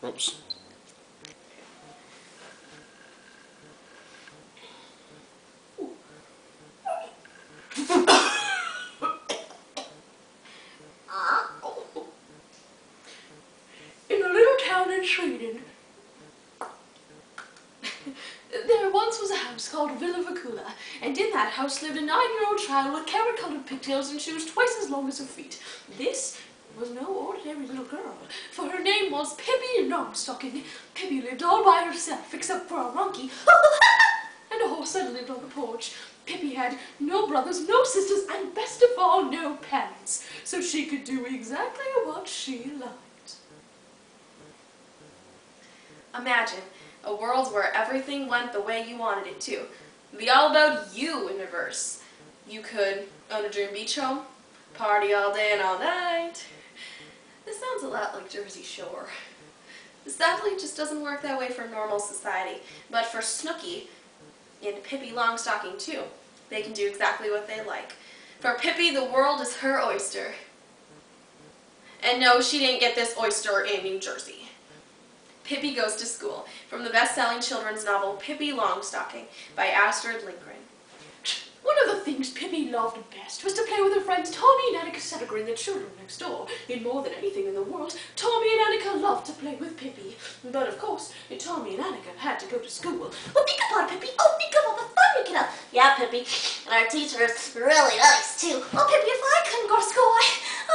Oops. In a little town in Sweden, there once was a house called Villa Vicula, and in that house lived a 9-year-old child with carrot-colored pigtails and shoes twice as long as her feet. This was no ordinary little girl, for her name was Pippi Longstocking. Pippi lived all by herself, except for a monkey and a horse that lived on the porch. Pippi had no brothers, no sisters, and best of all, no parents, so she could do exactly what she liked. Imagine a world where everything went the way you wanted it to. The all about you universe. You could own a dream beach home, party all day and all night. This sounds a lot like Jersey Shore. Sadly, it just doesn't work that way for normal society. But for Snooki and Pippi Longstocking too, they can do exactly what they like. For Pippi, the world is her oyster. And no, she didn't get this oyster in New Jersey. Pippi Goes to School, from the best-selling children's novel Pippi Longstocking by Astrid Lindgren. One of the things Pippi loved best was to play with her friends Tommy and Annika Settergren, the children next door. In more than anything in the world, Tommy and Annika loved to play with Pippi. But of course, Tommy and Annika had to go to school. Well, think about it, Pippi. Oh, think of all the fun we could have. Yeah, Pippi. And our teacher is really nice, too. Oh, Pippi, if I couldn't go to school,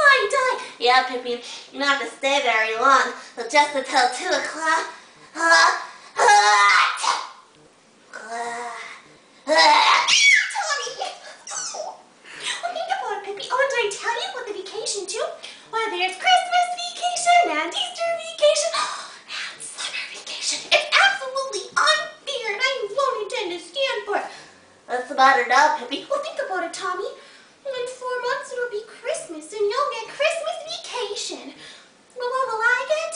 I'd die. Yeah, Pippi. You don't have to stay very long. Just until 2 o'clock. I tell you what the vacation too? Why, there's Christmas vacation and Easter vacation and summer vacation. It's absolutely unfair and I won't intend to stand for it. What's the matter now, Pippi? Well, think about it, Tommy. In 4 months it'll be Christmas and you'll get Christmas vacation. Well, what will I get?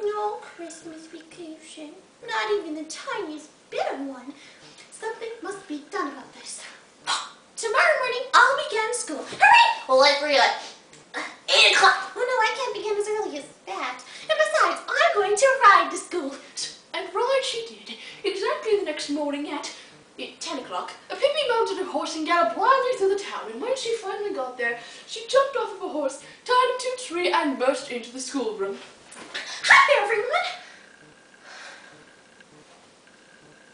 No Christmas vacation. Not even the tiniest bit of one. Something must be done about this. Tomorrow morning, I'll begin school. Hurry! Well, wait for you. 8 o'clock. Oh, no, I can't begin as early as that. And besides, I'm going to ride to school. And ride she did, exactly the next morning at 10 o'clock. Pippi mounted her horse and galloped wildly through the town, and when she finally got there, she jumped off of a horse, tied him to a tree, and burst into the schoolroom. Hi there, everyone!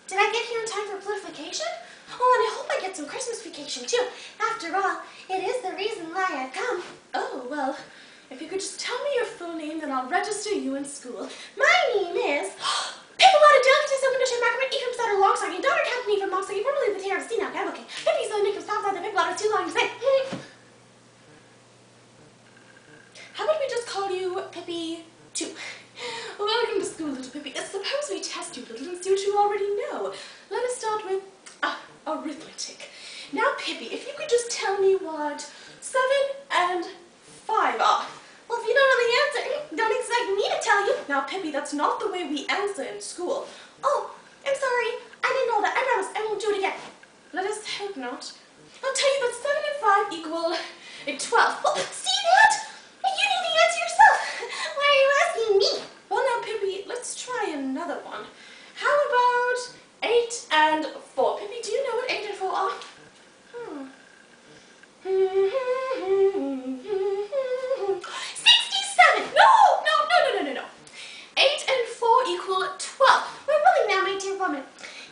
Did I get here in time for politification? Oh, and I hope I get some Christmas vacation, too. After all, it is the reason why I've come. Oh, well, if you could just tell me your full name, then I'll register you in school. My name is Pippi Delicatus Operation Macrament Ephraim Sutter Longstocking, daughter Captain Ephraim Longstocking, formerly the Terror of Sea, now Cavalcade. Pippi's the nickname stops out the Pip Blotter, 2 lines, say. How about we just call you Pippi 2? Welcome to school, little Pippi. Suppose we test you a little and see what you already know. Let us start with arithmetic. Now, Pippi, if you could just tell me what 7 and 5 are. Well, if you don't know the answer, don't expect me to tell you. Now, Pippi, that's not the way we answer in school. Oh, I'm sorry. I didn't know that. I promise I won't do it again. Let us hope not. I'll tell you that 7 and 5 equal 12. Well, see that? You knew the answer yourself. Why are you asking me? Well, now, Pippi, let's try another one. How about 8 and 4? Pippi, do you know what 8 and 4 are? 67! No. 8 and 4 equal 12. Well, really now, my dear woman,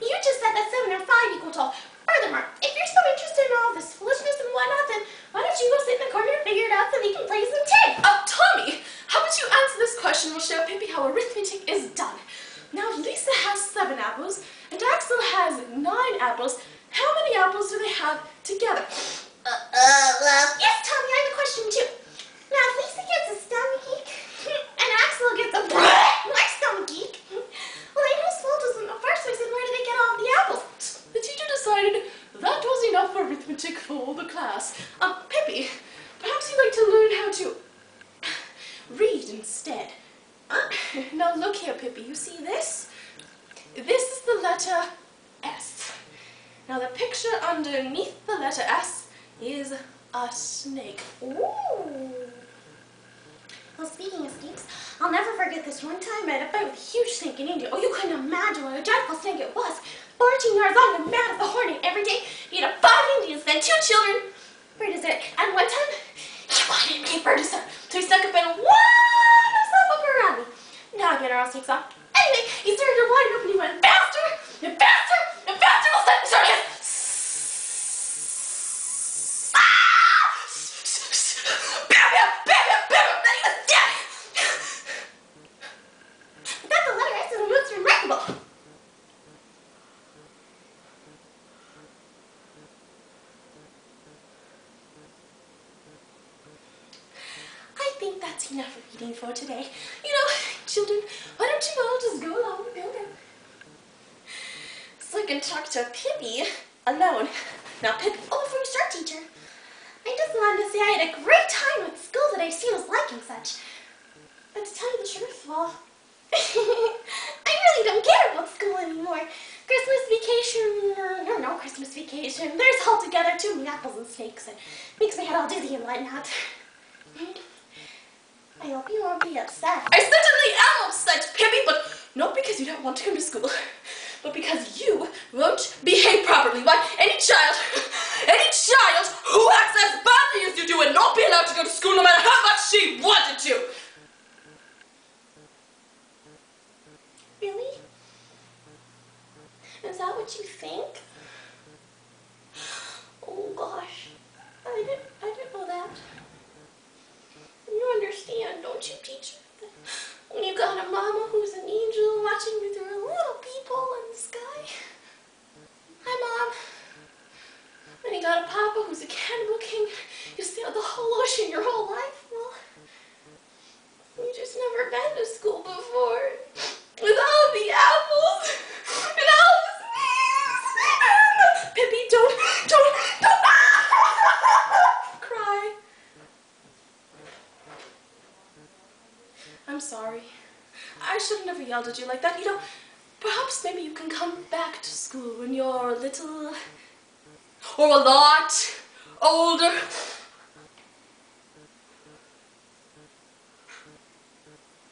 you just said that 7 and 5 equal 12. Furthermore, if you're so interested in all this foolishness and whatnot, then why don't you go sit in the corner and figure it out so we can play some tag? Tommy, how about you answer this question? We'll show Pippi how arithmetic is done. Now, Lisa has 7 apples, and Axel has 9 apples. How many apples do they have together? Well, yes, Tommy, I have a question too. Now, if Lisa gets a stomachache, and Axel gets a more stomachache, well, then whose fault was it in the first place, and where did they get all the apples? The teacher decided that was enough arithmetic for the class. Pippi, perhaps you'd like to learn how to read instead. Now look here, Pippi, you see this? This is the letter S. Now the picture underneath the letter S is a snake. Ooh. Well, speaking of snakes, I'll never forget this one time I had a fight with a huge snake in India. Oh, you couldn't imagine what a dreadful snake it was. 14 yards long and mad as a hornet. Every day, he had 5 Indians, then 2 children for dessert. And one time, he wanted me for dessert. So he stuck up and wound himself up around me. Now I get our all snakes off. Anyway, he started to wind up and he went faster and faster and faster. All of a sudden, he started to enough of eating for today. You know, children, why don't you all just go along and go down? So I can talk to Pippi alone. Now, Pippi, before you start, teacher, I just wanted to say I had a great time at school today. She was liking such. But to tell you the truth, well, I really don't care about school anymore. Christmas vacation, or no Christmas vacation. There's altogether too many apples and snakes. It makes my head all dizzy and whatnot. I hope you won't be upset. I certainly am upset, Pippi, but not because you don't want to come to school, but because you won't behave properly. Why, any child who acts as badly as you do would not be allowed to go to school no matter how much she wanted to. Really? Is that what you think? Oh gosh, I didn't know that. You understand, don't you, teacher? When you got a mama who's an angel watching you through a little peephole in the sky. Hi, Mom. When you got a papa who's a cannibal king, you sailed the whole ocean your whole life. Well, you just never been to school before. With all the apples and all the snakes. Pippi, don't cry. I'm sorry. I should have never yelled at you like that. You know, perhaps maybe you can come back to school when you're a little, or a lot older.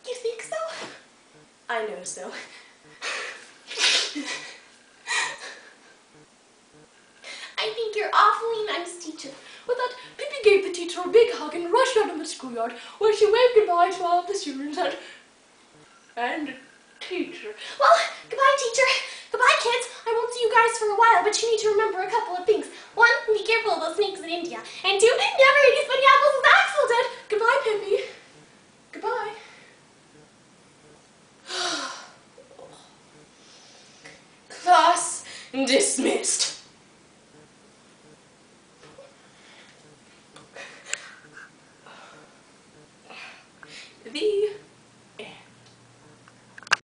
You think so? I know so. I think you're awfully nice, teacher. With that, Pippi gave the teacher a big hug and rushed out of the schoolyard, where she waved goodbye to all of the students and teacher. Well, goodbye, teacher. Goodbye, kids. I won't see you guys for a while, but you need to remember a couple of things. 1, be careful of those snakes in India. And 2, never eat as many apples as Axel did. Goodbye, Pippi. Goodbye. Class dismissed.